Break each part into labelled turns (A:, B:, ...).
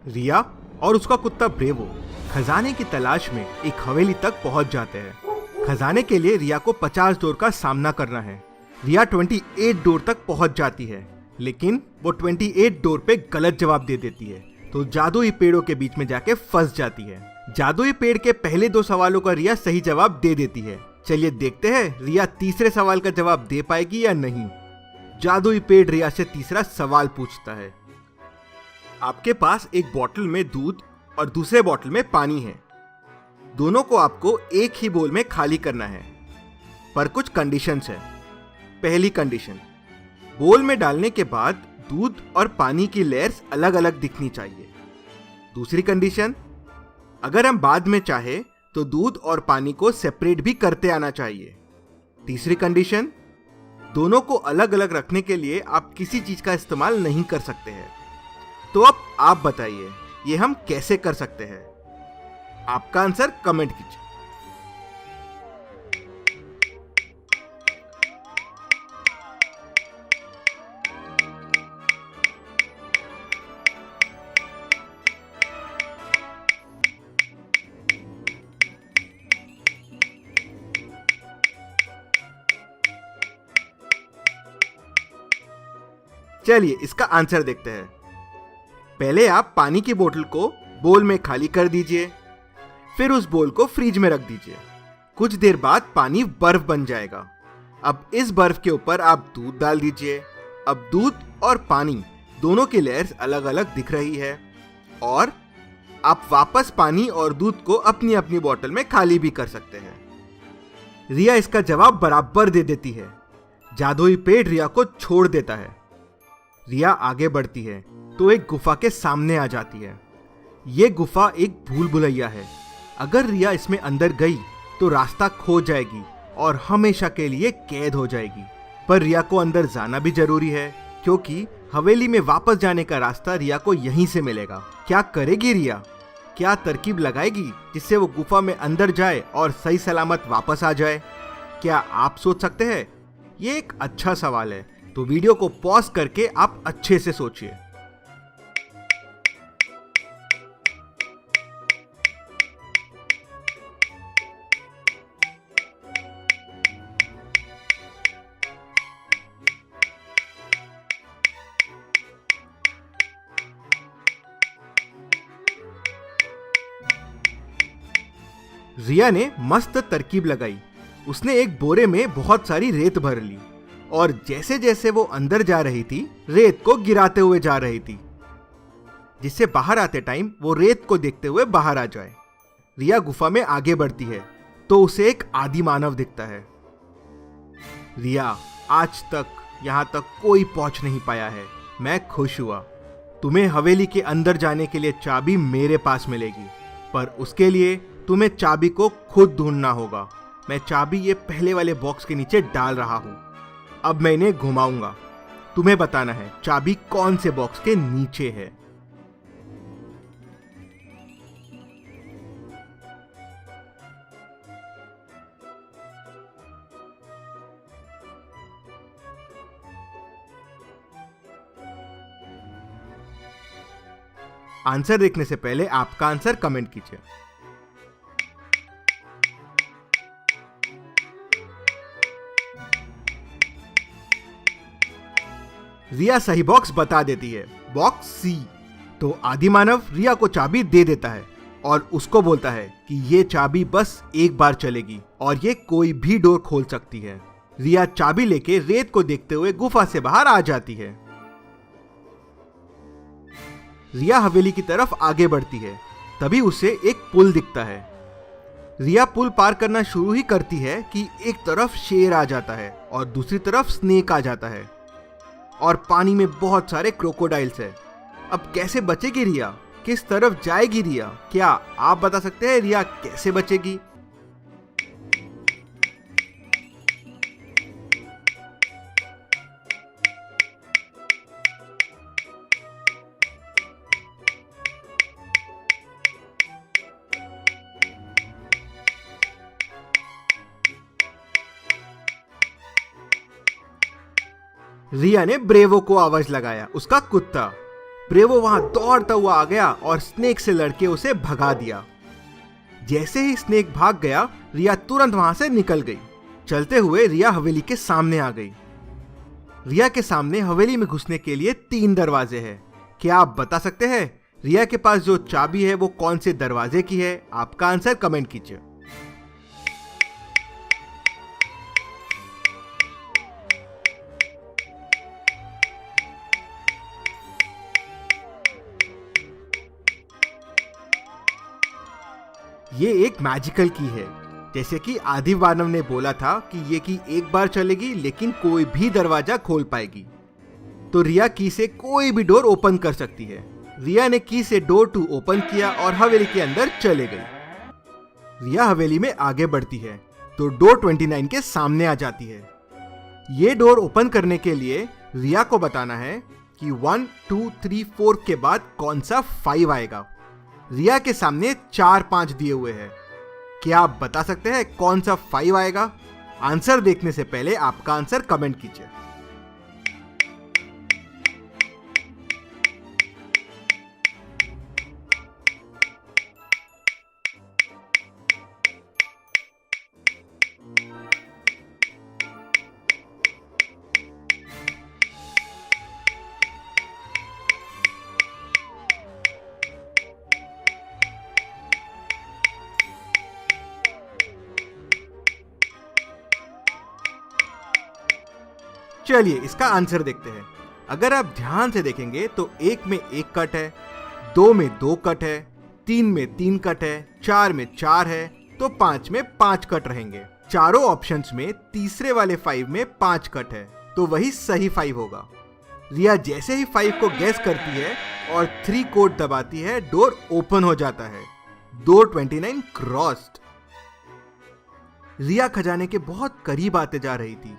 A: रिया और उसका कुत्ता ब्रेवो खजाने की तलाश में एक हवेली तक पहुंच जाते हैं। खजाने के लिए रिया को 50 डोर का सामना करना है। रिया 28 डोर तक पहुंच जाती है, लेकिन वो 28 डोर पे गलत जवाब दे देती है, तो जादुई पेड़ों के बीच में जाके फंस जाती है। जादुई पेड़ के पहले 2 सवालों का रिया सही जवाब दे देती है। चलिए देखते हैं रिया तीसरे सवाल का जवाब दे पाएगी या नहीं। जादुई पेड़ रिया से तीसरा सवाल पूछता है। आपके पास एक बोतल में दूध और दूसरे बोतल में पानी है। दोनों को आपको एक ही बोल में खाली करना है, पर कुछ कंडीशंस है। पहली कंडीशन, बोल में डालने के बाद दूध और पानी की लेयर्स अलग अलग दिखनी चाहिए। दूसरी कंडीशन, अगर हम बाद में चाहे तो दूध और पानी को सेपरेट भी करते आना चाहिए। तीसरी कंडीशन, दोनों को अलग अलग रखने के लिए आप किसी चीज का इस्तेमाल नहीं कर सकते हैं। तो अब आप बताइए ये हम कैसे कर सकते हैं? आपका आंसर कमेंट कीजिए। चलिए इसका आंसर देखते हैं। पहले आप पानी की बोतल को बोल में खाली कर दीजिए, फिर उस बोल को फ्रिज में रख दीजिए। कुछ देर बाद पानी बर्फ बन जाएगा। अब इस बर्फ के ऊपर आप दूध डाल दीजिए। अब दूध और पानी दोनों की लेयर्स अलग अलग दिख रही है, और आप वापस पानी और दूध को अपनी अपनी बोतल में खाली भी कर सकते हैं। रिया इसका जवाब बराबर दे देती है। जादुई पेड़ रिया को छोड़ देता है। रिया आगे बढ़ती है तो एक गुफा के सामने आ जाती है। ये गुफा एक भूल भुलैया है। अगर रिया इसमें अंदर गई तो रास्ता खो जाएगी और हमेशा के लिए कैद हो जाएगी। पर रिया को अंदर जाना भी जरूरी है, क्योंकि हवेली में वापस जाने का रास्ता रिया को यहीं से मिलेगा। क्या करेगी रिया? क्या तरकीब लगाएगी जिससे वो गुफा में अंदर जाए और सही सलामत वापस आ जाए? क्या आप सोच सकते हैं? ये एक अच्छा सवाल है, तो वीडियो को पॉज करके आप अच्छे से सोचिए। रिया ने मस्त तरकीब लगाई। उसने एक बोरे में बहुत सारी रेत भर ली, और जैसे जैसे वो अंदर जा रही थी रेत को गिराते हुए जा रही थी, जिससे बाहर आते टाइम वो रेत को देखते हुए बाहर आ जाए। रिया गुफा में आगे बढ़ती है तो उसे एक आदि मानव दिखता है। रिया, आज तक यहाँ तक कोई पहुंच नहीं पाया है। मैं खुश हुआ। तुम्हें हवेली के अंदर जाने के लिए चाबी मेरे पास मिलेगी, पर उसके लिए तुम्हें चाबी को खुद ढूंढना होगा। मैं चाबी ये पहले वाले बॉक्स के नीचे डाल रहा हूं। अब मैं इन्हें घुमाऊंगा। तुम्हें बताना है चाबी कौन से बॉक्स के नीचे है। आंसर देखने से पहले आपका आंसर कमेंट कीजिए। रिया सही बॉक्स बता देती है, बॉक्स सी। तो आदि मानव रिया को चाबी दे देता है और उसको बोलता है कि ये चाबी बस एक बार चलेगी और ये कोई भी डोर खोल सकती है। रिया चाबी लेके रेत को देखते हुए गुफा से बाहर आ जाती है। रिया हवेली की तरफ आगे बढ़ती है, तभी उसे एक पुल दिखता है। रिया पुल पार करना शुरू ही करती है कि एक तरफ शेर आ जाता है और दूसरी तरफ स्नेक आ जाता है, और पानी में बहुत सारे क्रोकोडाइल्स है। अब कैसे बचेगी रिया? किस तरफ जाएगी रिया? क्या आप बता सकते हैं रिया कैसे बचेगी? रिया ने ब्रेवो को आवाज लगाया, उसका कुत्ता। ब्रेवो वहां दौड़ता हुआ आ गया और स्नेक से लड़के उसे भगा दिया। जैसे ही स्नेक भाग गया, रिया तुरंत वहां से निकल गई। चलते हुए रिया हवेली के सामने आ गई। रिया के सामने हवेली में घुसने के लिए 3 दरवाजे हैं। क्या आप बता सकते हैं रिया के पास जो चाबी है वो कौन से दरवाजे की है? आपका आंसर कमेंट कीजिए। ये एक मैजिकल की है। जैसे कि आदि मानव ने बोला था कि ये की एक बार चलेगी लेकिन कोई भी दरवाजा खोल पाएगी। तो रिया की से कोई भी डोर ओपन कर सकती है। रिया ने की से डोर 2 ओपन किया और हवेली के अंदर चले गई। रिया हवेली में आगे बढ़ती है तो डोर 29 के सामने आ जाती है। ये डोर ओपन करने के लिए रिया को बताना है कि 1 2 3 4 के बाद कौन सा 5 आएगा। रिया के सामने 4 5 दिए हुए हैं। क्या आप बता सकते हैं कौन सा 5 आएगा? आंसर देखने से पहले आपका आंसर कमेंट कीजिए। चलिए इसका आंसर देखते हैं। अगर आप ध्यान से देखेंगे तो 1 में 1 कट है, 2 में 2 कट है, 3 में 3 कट है, 4 में 4 है, तो 5 में 5 कट रहेंगे। चारों ऑप्शंस में तीसरे वाले 5 में 5 कट है, तो वही सही 5 होगा। रिया जैसे ही 5 को गैस करती है और 3 कोड दबाती है, डोर ओपन हो जाता है। Door 29 crossed. रिया खजाने के बहुत करीब आते जा रही थी।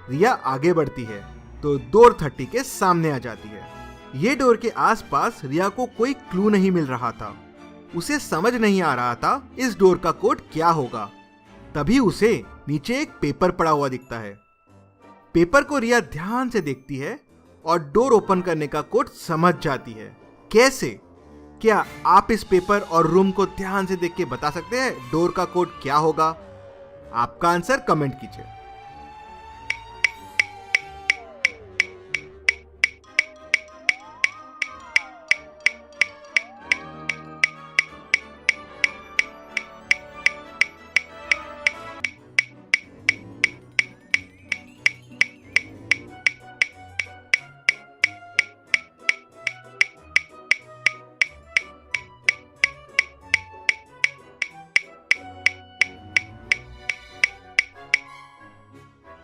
A: रिया आगे बढ़ती है तो डोर 30 के सामने आ जाती है। ये डोर के आसपास रिया को कोई क्लू नहीं मिल रहा था। उसे समझ नहीं आ रहा था इस डोर का कोड क्या होगा। तभी उसे नीचे एक पेपर पड़ा हुआ दिखता है। पेपर को रिया ध्यान से देखती है और डोर ओपन करने का कोड समझ जाती है। कैसे? क्या आप इस पेपर और रूम को ध्यान से देख के बता सकते हैं डोर का कोड क्या होगा? आपका आंसर कमेंट कीजिए।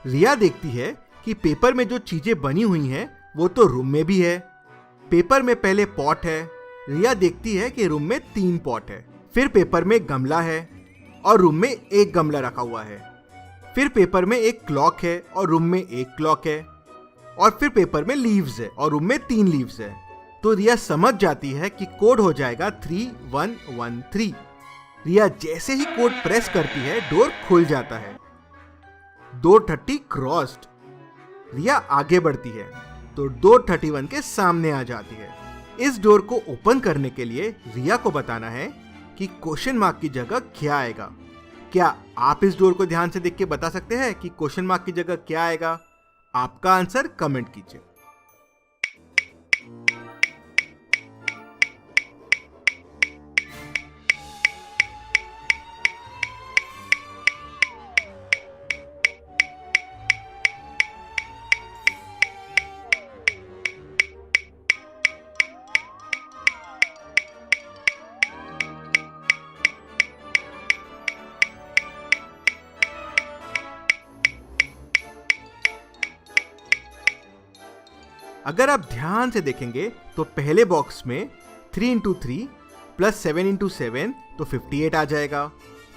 A: रिया देखती है कि पेपर में जो चीजें बनी हुई हैं वो तो रूम में भी है। पेपर में पहले पॉट है। रिया देखती है कि रूम में 3 पॉट है। फिर पेपर में गमला है और रूम में 1 गमला रखा हुआ है। फिर पेपर में एक क्लॉक है और रूम में 1 क्लॉक है। और फिर पेपर में लीव्स है और रूम में 3 लीव्स है। तो रिया समझ जाती है कि कोड हो जाएगा 3113। रिया जैसे ही कोड प्रेस करती है डोर खुल जाता है। Door 30 crossed. रिया आगे बढ़ती है तो डोर 31 के सामने आ जाती है। इस डोर को ओपन करने के लिए रिया को बताना है कि क्वेश्चन मार्क की जगह क्या आएगा। क्या आप इस डोर को ध्यान से देख के बता सकते हैं कि क्वेश्चन मार्क की जगह क्या आएगा? आपका आंसर कमेंट कीजिए। अगर आप ध्यान से देखेंगे तो पहले बॉक्स में 3 × 3 प्लस 7 × 7 तो 58 आ जाएगा।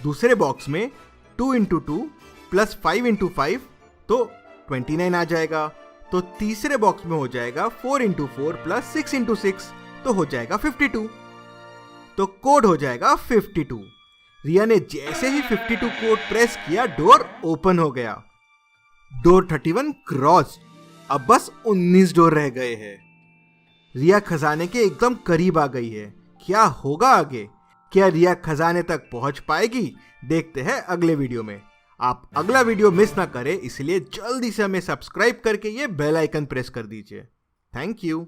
A: दूसरे बॉक्स में 2 × 2 प्लस 5 × 5 तो 29 आ जाएगा। तो तीसरे बॉक्स में हो जाएगा 4 × 4 प्लस 6 × 6 तो हो जाएगा 52। तो कोड हो जाएगा 52। रिया ने जैसे ही 52 कोड प्रेस किया डोर ओपन हो गया। Door 31 crossed. अब बस 19 डोर रह गए हैं। रिया खजाने के एकदम करीब आ गई है। क्या होगा आगे? क्या रिया खजाने तक पहुंच पाएगी? देखते हैं अगले वीडियो में। आप अगला वीडियो मिस ना करें, इसलिए जल्दी से हमें सब्सक्राइब करके ये बेल आइकन प्रेस कर दीजिए। Thank you.